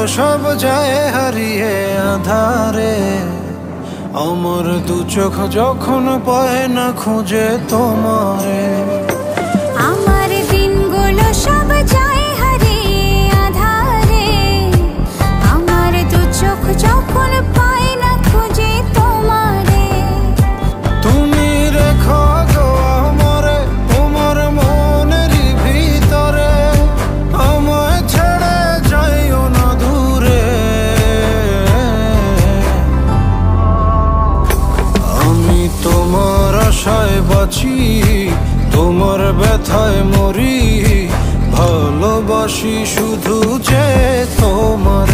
সব যায় হারিয়ে আধারে। আমার দু চোখ যখন পায় না খুঁজে তোমারে। আমার দিনগুলো সব যায় হারিয়ে আধারে। আমার দু চোখ যখন পায় না খুঁজে তোমারে। তুমি রেখো গো আমারে তোমার মনেরই ভিতরে, আমায় ছেড়ে যাইও না দূরে। আমি তোমার আশায় বাঁচি, তোমার ব্যথায় মরি, ভালোবাসি শুধু যে তোমার।